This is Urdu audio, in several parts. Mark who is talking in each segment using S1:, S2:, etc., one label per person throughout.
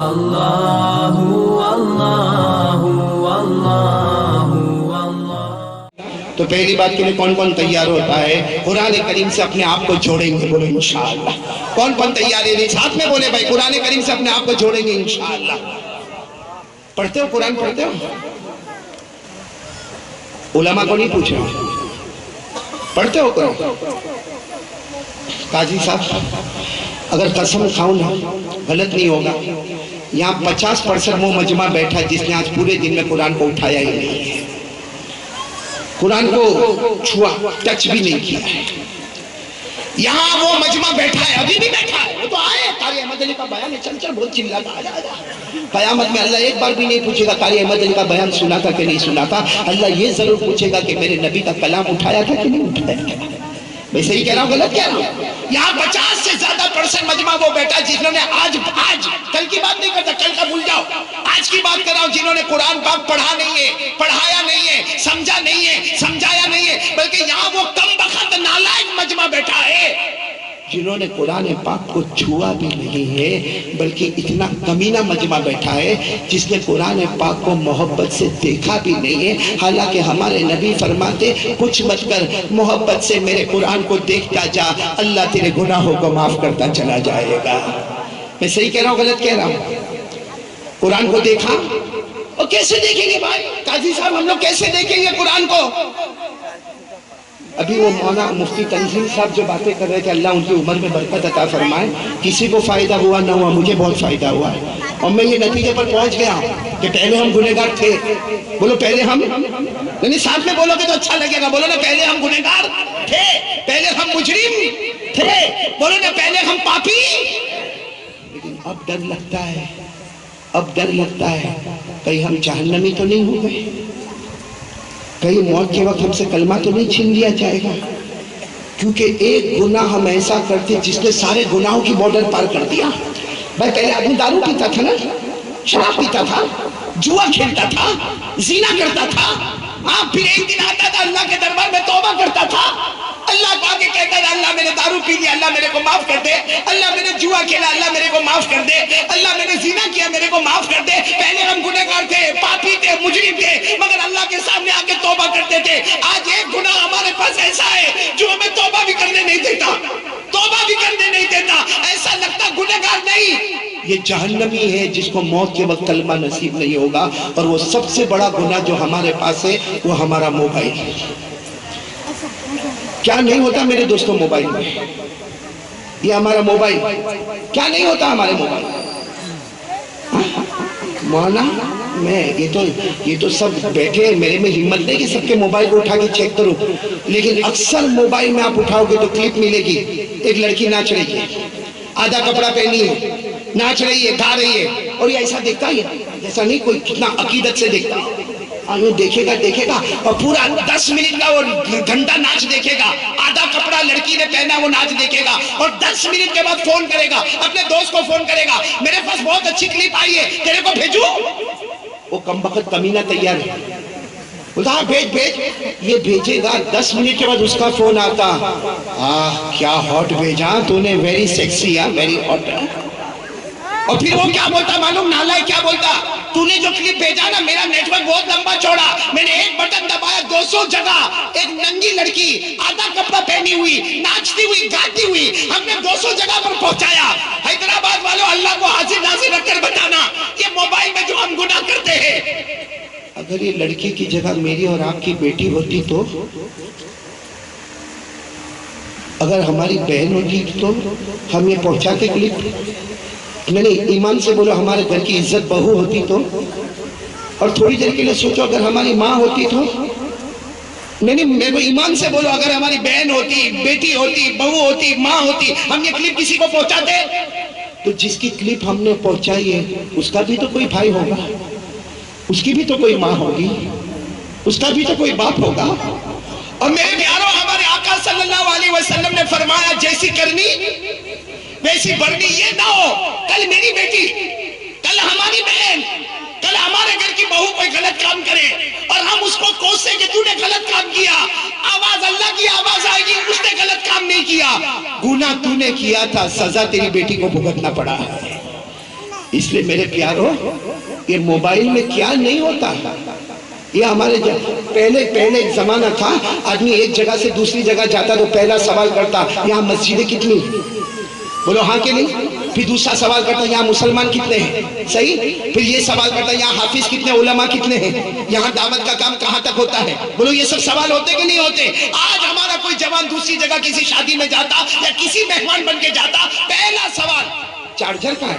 S1: اللہ اللہ اللہ۔
S2: تو پہلی بات کے لیے کون کون تیار ہوتا ہے قرآن کریم سے اپنے آپ کو جوڑیں گے؟ بولو انشاءاللہ۔ کون کون تیار ہے؟ ساتھ میں بولے بھائی قرآن کریم سے اپنے آپ کو جوڑیں گے انشاءاللہ۔ پڑھتے ہو قرآن؟ پڑھتے ہو؟ علماء کو نہیں پوچھ رہا ہوں، پڑھتے ہو قرآن؟ قاضی صاحب اگر قسم کھاؤں نا غلط نہیں ہوگا، یہاں 50% وہ مجمع بیٹھا جس نے آج پورے دن میں قرآن کو اٹھایا ہی نہیں ہے، قرآن کو چھوا ٹچ بھی نہیں کیا ہے۔ یہاں وہ مجمع بیٹھا ہے، ابھی بھی بیٹھا ہے، وہ تو آئے قاری احمد علی کا بیان ہے، چل چل بہت چلاتا آجا۔ قیامت میں اللہ ایک بار بھی نہیں پوچھے گا قاری احمد علی کا بیان سنا تھا کہ نہیں سنا تھا، اللہ یہ ضرور پوچھے گا کہ میرے نبی کا کلام اٹھایا تھا کہ نہیں اٹھایا۔ میں صحیح کہہ رہا ہوں غلط کہہ رہا ہوں؟ یہاں 50 سے زیادہ % مجمع وہ بیٹھا جنہوں نے آج کل کی بات نہیں کرتا، کل کا بھول جاؤ، آج کی بات کر رہا ہوں، جنہوں نے قرآن پاک پڑھا نہیں ہے، پڑھایا نہیں ہے، سمجھا نہیں ہے، سمجھایا نہیں ہے، بلکہ یہاں وہ کم بخت نالائق مجمع بیٹھا ہے جنہوں نے قرآن پاک کو چھوا بھی نہیں ہے، بلکہ اتنا کمینہ مجمع بیٹھا ہے جس نے قرآن پاک کو محبت سے دیکھا بھی نہیں ہے۔ حالانکہ ہمارے نبی فرماتے کچھ مت کر، محبت سے میرے قرآن کو دیکھتا جا، اللہ تیرے گناہوں کو معاف کرتا چلا جائے گا۔ میں صحیح کہہ رہا ہوں غلط کہہ رہا ہوں؟ قرآن کو دیکھا اور کیسے دیکھیں گے بھائی قاضی صاحب، ہم لوگ کیسے دیکھیں گے قرآن کو؟ ابھی وہ مولانا مفتی تنظیم صاحب جو باتیں کر رہے تھے، اللہ ان کی عمر میں برکت عطا فرمائے، کسی کو فائدہ ہوا نہ ہوا، مجھے بہت فائدہ ہوا ہے، اور میں یہ نتیجے پر پہنچ گیا کہ پہلے ہم گنہگار تھے۔ بولو پہلے ہم، نہیں ساتھ میں بولو گے تو اچھا لگے گا، بولو نا پہلے ہم گنہگار تھے، پہلے ہم مجرم تھے، بولو نا پہلے ہم پاپی، لیکن اب ڈر لگتا ہے، اب ڈر لگتا ہے کہیں ہم جہنمی تو نہیں ہو گئے، کہیں موت کے وقت ہم سے کلمہ تو نہیں چھین لیا جائے گا، کیونکہ ایک گناہ ہم ایسا کرتے جس نے سارے گناہوں کی بارڈر پار کر دیا۔ بھائی پہلے آدمی دارو پیتا تھا نا، شراب پیتا تھا، جوا کھیلتا تھا، زنا کرتا تھا، پھر ایک دن آتا تھا اللہ کے دربار میں توبہ کرتا تھا، اللہ کو آگے کہتا تھا اللہ میں نے دارو پی لیا، اللہ میرے کو معاف کر دے، اللہ میں نے جوا کھیلا، اللہ میرے کو معاف کر دے، اللہ میں نے زنا کیا، میرے کو معاف کر دے۔ پہلے ہم گنہگار تھے، پاپی تھے، مجرم تھے، مگر اللہ کے سامنے آ کے توبہ کرتے تھے۔ آج ایک گناہ ہمارے پاس ایسا ہے جو ہمیں توبہ بھی کرنے نہیں دیتا، توبہ بھی کرنے نہیں دیتا، ایسا لگتا گنہگار نہیں، یہ جہنمی ہے جس کو موت کے وقت کلمہ نصیب نہیں ہوگا۔ اور وہ سب سے بڑا گناہ جو ہمارے پاس ہے وہ ہمارا موبائل ہے۔ کیا نہیں ہوتا میرے دوستوں موبائل میں؟ یہ ہمارا موبائل کیا نہیں ہوتا ہمارے موبائل؟ مولانا میں یہ تو سب بیٹھے ہیں، میرے میں ہمت نہیں کہ سب کے موبائل کو اٹھا کے چیک کروں، لیکن اکثر موبائل میں آپ اٹھاؤ گے تو کلپ ملے گی، ایک لڑکی ناچ رہی ہے، آدھا کپڑا پہنی ہے، ناچ رہی ہے، گا رہی ہے، اور یہ ایسا دیکھتا ہے جیسا نہیں کوئی کتنا عقیدت سے دیکھتا ہے، دیکھے گا اور پورا 10 منٹ کا وہ گھنٹہ ناچ دیکھے گا، آدھا کپڑا لڑکی نے پہنا وہ ناچ دیکھے گا، اور 10 منٹ کے بعد فون کرے گا، اپنے دوست کو فون کرے گا، میرے پاس بہت اچھی کلپ آئی ہے تیرے کو بھیجوں؟ وہ کمبخت کمینہ تیار ہے، بولتا بھیج، یہ بھیجے گا، 10 منٹ کے بعد اس کا فون آتا، کیا ہاٹ بھیجا تو نے، ویری سیکسی، ویری ہاٹ۔ اور پھر وہ کیا بولتا معلوم نالائق کیا بولتا، تو نے جو کلپ بھیجا نا، میرا نیٹ ورک بہت لمبا چوڑا، میں نے ایک بٹن دبایا 200 جگہ ایک ننگی لڑکی آدھا کپڑا پہنی ہوئی ناچتی ہوئی گاتی ہوئی ہم نے 200 جگہ پر پہنچایا۔ حیدرآباد والوں اللہ کو حاضر ناظر رکھ کر بتانا یہ موبائل میں جو ہم گناہ کرتے ہیں، اگر یہ لڑکی کی جگہ میری اور آپ کی بیٹی ہوتی تو، اگر ہماری بہن ہوتی تو ہم یہ پہنچاتے کلپ؟ نہیں، ایمان سے بولو ہمارے گھر کی عزت بہو ہوتی تو؟ اور تھوڑی دیر کے لیے سوچو اگر ہماری ماں ہوتی تو؟ نہیں، میرے کو ایمان سے بولو اگر ہماری بہن ہوتی، بیٹی ہوتی، بہو ہوتی، ماں ہوتی، ہم یہ کلپ کسی کو پہنچاتے؟ تو جس کی کلپ ہم نے پہنچائی ہے اس کا بھی تو کوئی بھائی ہوگا، اس کی بھی تو کوئی ماں ہوگی، اس کا بھی تو کوئی باپ ہوگا۔ اور میرے پیاروں ہمارے آقا صلی اللہ علیہ وسلم نے فرمایا جیسی کرنی ویسی بڑھنی، یہ نہ ہو کل میری بیٹی، کل ہماری بہن، کل ہمارے گھر کی بہو کوئی غلط کام کرے اور ہم اس کو کوسے کہ تو نے غلط کام کیا، آواز اللہ کی آواز آئے گی اس نے غلط کام نہیں کیا، گناہ تو نے کیا تھا، سزا تیری بیٹی کو بھگتنا پڑا ہے۔ اس لیے میرے پیارو یہ موبائل میں کیا نہیں ہوتا. یہ ہمارے پہلے ایک زمانہ تھا, آدمی ایک جگہ سے دوسری جگہ جاتا تو پہلا سوال کرتا یہاں مسجدیں کتنی, بولو ہاں کہ نہیں. پھر دوسرا سوال کرتا یہاں مسلمان کتنے ہیں, صحیح. پھر یہ سوال کرتا یہاں حافظ کتنے, علماء کتنے ہیں, یہاں دعوت کا کام کہاں تک ہوتا ہے. بولو یہ سب سوال ہوتے کہ نہیں ہوتے. آج ہمارا کوئی جوان دوسری جگہ کسی شادی میں جاتا یا کسی مہمان بن کے جاتا, پہلا سوال چارجر کا ہے,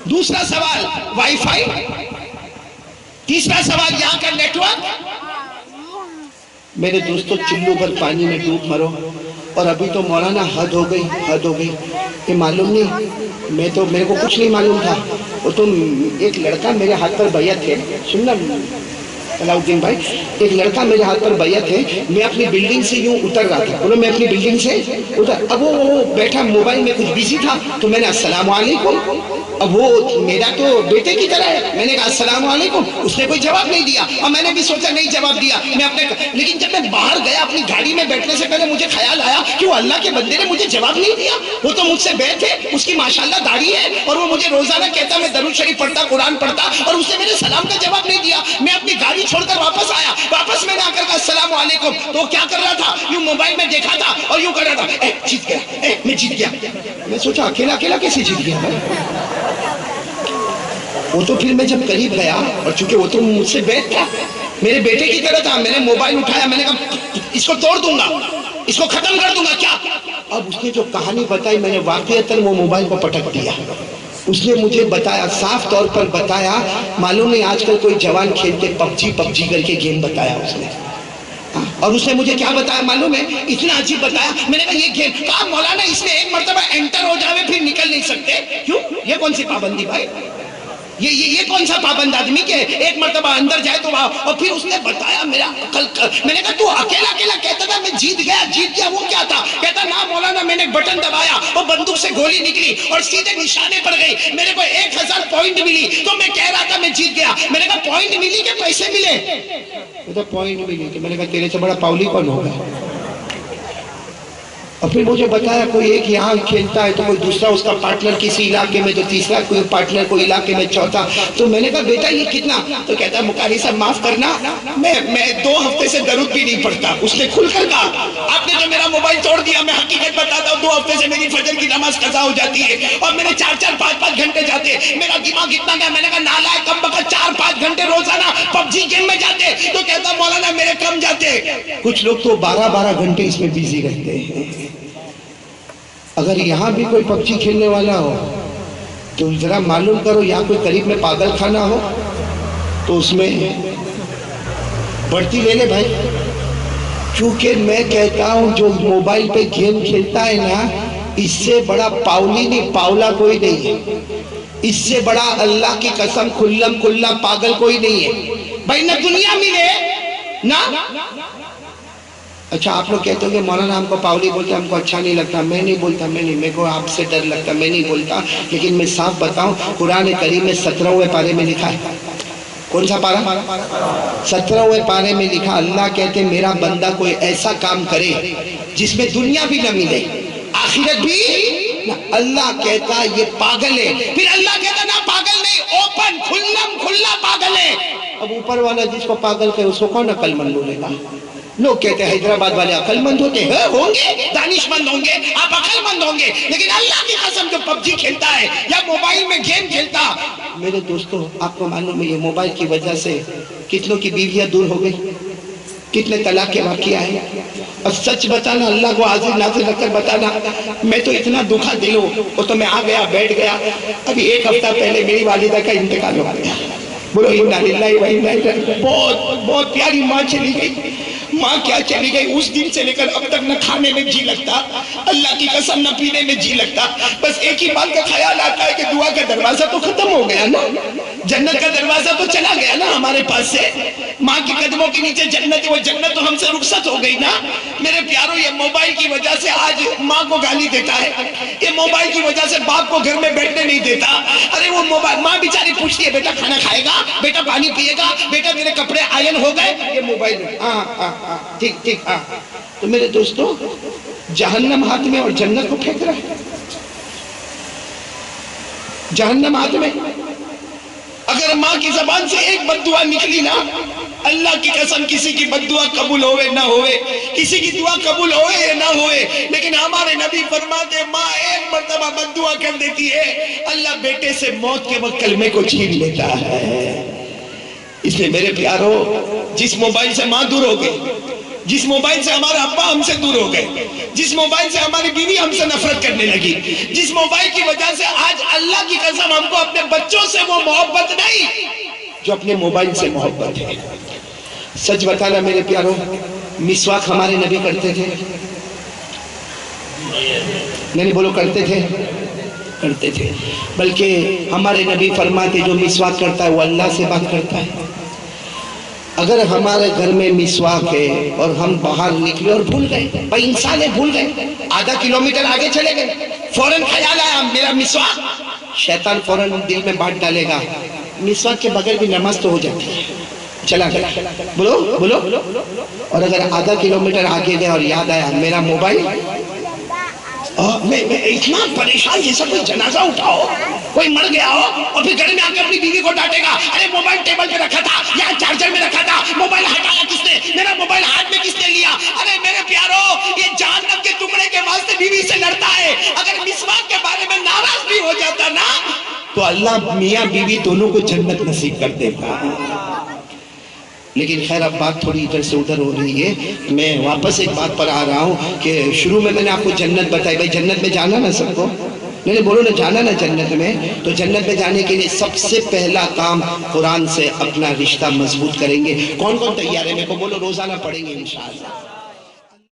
S2: دوسرا سوال وائی فائی, تیسرا سوال یہاں کا نیٹ ورک. میرے دوستو چلو بھر پانی میں ڈوب مرو. اور ابھی تو مولانا حد ہو گئی. یہ معلوم نہیں, میرے کو کچھ نہیں معلوم تھا. وہ تو ایک لڑکا میرے ہاتھ پر بیعت ہے, سننا علاؤ الدین بھائی, ایک لڑکا میرے ہاتھ پر بیعت ہے. میں اپنی بلڈنگ سے یوں اتر رہا تھا, بولو میں اپنی بلڈنگ سے اتر. اب وہ بیٹھا موبائل میں کچھ بیزی تھا, تو میں نے السلام علیکم. اب وہ میرا تو بیٹے کی طرح ہے, میں نے کہا السلام علیکم. اس نے کوئی جواب نہیں دیا, اور میں نے بھی سوچا نہیں جواب دیا. لیکن جب میں باہر گیا اپنی گاڑی میں بیٹھنے سے پہلے مجھے خیال آیا کہ وہ اللہ کے بندے نے مجھے جواب نہیں دیا. وہ تو مجھ سے بیٹھ ہے, اس کی ماشاءاللہ داڑھی ہے, اور وہ مجھے روزانہ کہتا میں درود شریف پڑھتا, قرآن پڑھتا, اور اس نے میرے سلام کا جواب نہیں دیا. میں اپنی گاڑی چھوڑ کر واپس آیا, واپس میں نے آ کر کہا السلام علیکم. تو وہ کیا کر رہا تھا, یوں موبائل میں دیکھا تھا اور یوں کر رہا تھا جیت گیا, میں جیت گیا. میں سوچا اکیلا کیسے جیت گیا میں. وہ تو پھر میں جب قریب گیا, اور چونکہ وہ تو مجھ سے بیٹھ تھا, میرے بیٹے کی طرح تھا, میں نے موبائل اٹھایا, میں نے کہا اس کو توڑ دوں گا, اس کو ختم کر دوں گا کیا. اب اس نے جو کہانی بتائی, میں نے واقعتاً وہ موبائل کو پٹک دیا. اس نے مجھے بتایا, صاف طور پر بتایا, معلوم نہیں آج کل کوئی جوان کھیلتے پب جی کر کے گیم بتایا اس نے. اور اس نے مجھے کیا بتایا معلوم ہے, اتنا عجیب بتایا. میں نے کہا یہ گیم, کہا مولانا اس میں ایک مرتبہ انٹر ہو جاوے پھر نکل نہیں سکتے. کیوں, یہ کون سی پابندی بھائی, یہ کون سا پابند آدمی کہ ایک مرتبہ اندر جائے تو وہاں. اور پھر اس نے بتایا میرا عقل, میں نے کہا تو اکیلا کہتا تھا میں جیت گیا, وہ کیا تھا. کہتا نا مولانا میں نے بٹن دبایا اور بندوق سے گولی نکلی اور سیدھے نشانے پر گئی, میرے کو 1000 پوائنٹ ملی, تو میں کہہ رہا تھا میں جیت گیا. میں نے کہا پوائنٹ ملی کہ پیسے ملے. پوائنٹ ملی. میں نے کہا تیرے سے بڑا پاولی کون ہوگا. اور پھر مجھے بتایا کوئی ایک یہاں کھیلتا ہے تو کوئی دوسرا اس کا پارٹنر کسی علاقے میں, تو تیسرا کوئی پارٹنر کوئی علاقے میں, چوتھا. تو میں نے کہا بیٹا یہ کتنا, تو کہتا مقاری صاحب معاف کرنا, میں 2 ہفتے سے درود بھی نہیں پڑھتا. اس نے کھل کر کہا آپ نے جو میرا موبائل توڑ دیا, میں حقیقت بتاتا ہوں 2 ہفتے سے میری فجر کی نماز قضا ہو جاتی ہے, اور میرے 4 5 گھنٹے جاتے, میرا دماغ اتنا گیا. میں نے کہا نالائق کم بخت 4 5 گھنٹے روزانہ پب جی گیم میں جاتے. تو کہتا مولانا میرے کم جاتے. کچھ لوگ تو 12 گھنٹے اس میں بیزی رہتے ہیں. اگر یہاں بھی کوئی پب جی کھیلنے والا ہو تو ذرا معلوم کرو, یہاں کوئی قریب میں پاگل خانہ ہو تو اس میں بڑھتی لے لے بھائی. کیونکہ میں کہتا ہوں جو موبائل پہ گیم کھیلتا ہے نا, اس سے بڑا پاولی نہیں, پاولا کوئی نہیں ہے. اس سے بڑا اللہ کی قسم کھلم کھلا پاگل کوئی نہیں ہے بھائی. نہ دنیا ملے نہ. اچھا آپ لوگ کہتے ہو کہ مولانا ہم کو پاولی بولتے, ہم کو اچھا نہیں لگتا. میں نہیں بولتا, میرے کو آپ سے ڈر لگتا, میں نہیں بولتا. لیکن میں صاف بتاؤں, قرآن کریم میں 17ویں پارے میں لکھا ہے. کون سا پارہ, 17ویں پارے میں لکھا, اللہ کہتے میرا بندہ کوئی ایسا کام کرے جس میں دنیا بھی نہ ملے آخرت بھی نہ. اللہ کہتا یہ پاگل ہے. پھر اللہ کہتا نہ پاگل نہیں, اوپن کھلم کھلا پاگل ہے. اب اوپر والا جس کو پاگل کہے اس کو کون عقل مند بولے گا. لوگ کہتے ہیں حیدرآباد والے عقل مند ہوتے ہیں, ہوں گے, دانش مند ہوں گے, آپ عقل مند ہوں گے. لیکن اللہ کی قسم جو پب جی کھیلتا ہے یا موبائل میں گیم کھیلتا, میرے دوستو آپ کو معلوم ہے یہ موبائل کی وجہ سے کتنوں کی بیویاں دور ہو گئی, کتنے طلاق کے واقعہ ہیں. اور سچ بتانا, اللہ کو حاضر ناظر رکھ کر بتانا, میں تو اتنا دکھا دل ہوں. وہ تو میں آ گیا بیٹھ گیا, ابھی 1 ہفتہ پہلے میری والدہ کا انتقال ہو گیا. بولو انا للہ و انا الیہ راجعون. بہت پیاری ماں چلی گئی. ماں کیا چلی گئی, اس دن سے لے کر اب تک نہ کھانے میں جی لگتا, اللہ کی قسم نہ پینے میں جی لگتا. بس ایک ہی بات کا خیال آتا ہے کہ دعا کا دروازہ تو ختم ہو گیا نا, جنت کا دروازہ تو چلا گیا نا ہمارے پاس سے. ماں کے قدموں کے نیچے جنت ہے, وہ جنت تو ہم سے رخصت ہو گئی نا. میرے پیاروں یہ موبائل کی وجہ سے آج ماں کو گالی دیتا ہے, یہ موبائل کی وجہ سے باپ کو گھر میں بیٹھنے نہیں دیتا. ارے وہ موبائل, ماں بیچاری پوچھتی ہے بیٹا کھانا کھائے گا, بیٹا پانی پیے گا, بیٹا میرے کپڑے آئرن ہو گئے, یہ موبائل میں ٹھیک. تو میرے دوستو جہنم ہاتھ میں اور جنت کو پھینک رہا ہے. جہنم ہاتھ میں. اگر ماں کی زبان سے ایک بد دعا نکلی نا، اللہ کی قسم کسی کی بد دعا قبول ہوئے نہ ہوئے، کسی کی دعا قبول ہوئے یا نہ ہوئے، لیکن ہمارے نبی فرماتے ماں ایک مرتبہ بد دعا کر دیتی ہے، اللہ بیٹے سے موت کے وقت کلمے کو چھین لیتا ہے. اس لیے میرے پیارو، جس موبائل سے ماں دور ہو گئی، جس موبائل سے ہمارا ابا ہم سے دور ہو گئے، جس موبائل سے ہماری بیوی ہم سے نفرت کرنے لگی، جس موبائل کی وجہ سے آج اللہ کی قسم ہم کو اپنے بچوں سے وہ محبت نہیں جو اپنے موبائل سے محبت ہے. سچ بتانا میرے پیارو، مسواک ہمارے نبی کرتے تھے؟ نہیں بولو، کرتے تھے؟ کرتے تھے. بلکہ ہمارے نبی فرماتے جو مسواک کرتا ہے وہ اللہ سے بات کرتا ہے. اگر ہمارے گھر میں مسواک ہے اور ہم باہر نکلے اور بھول گئے، بھائی انسان ہے، بھول گئے، آدھا کلومیٹر آگے چلے گئے، فوراً خیال آیا میرا مسواک، شیطان فوراً دل میں بات ڈالے گا. مسواک کے بغیر بھی نماز تو ہو جاتی ہے، چلا گیا. بولو بولو. اور اگر آدھا کلومیٹر آگے گئے اور یاد آیا میرا موبائل، میں اتنا پریشان، جیسا کوئی جنازہ اٹھاؤ، کوئی مر گیا ہو، اور پھر گھر میں آ کے اپنی بیوی کو ڈانٹے گا، ارے موبائل ٹیبل پہ رکھا تھا یا چارجر میں رکھا تھا، موبائل ہٹایا کس نے، میرا موبائل ہاتھ میں کس نے لیا. ارے میرے پیارو، یہ جہنم کے ٹکڑے کے واسطے بیوی سے لڑتا ہے. اگر مسواک کے بارے میں ناراض بھی ہو جاتا نا، تو اللہ میاں بیوی دونوں کو جنت نصیب کر دیتا. لیکن خیر اب بات تھوڑی ادھر سے ادھر ہو رہی ہے. میں واپس ایک بات پر آ رہا ہوں کہ شروع میں نے آپ کو جنت بتائی. بھائی جنت میں جانا نا سب کو، نہیں بولو نا، جانا نا جنت میں. تو جنت میں جانے کے لیے سب سے پہلا کام قرآن سے اپنا رشتہ مضبوط کریں گے. کون کون تیار ہے میرے کو بولو، روزانہ پڑھیں گے انشاءاللہ.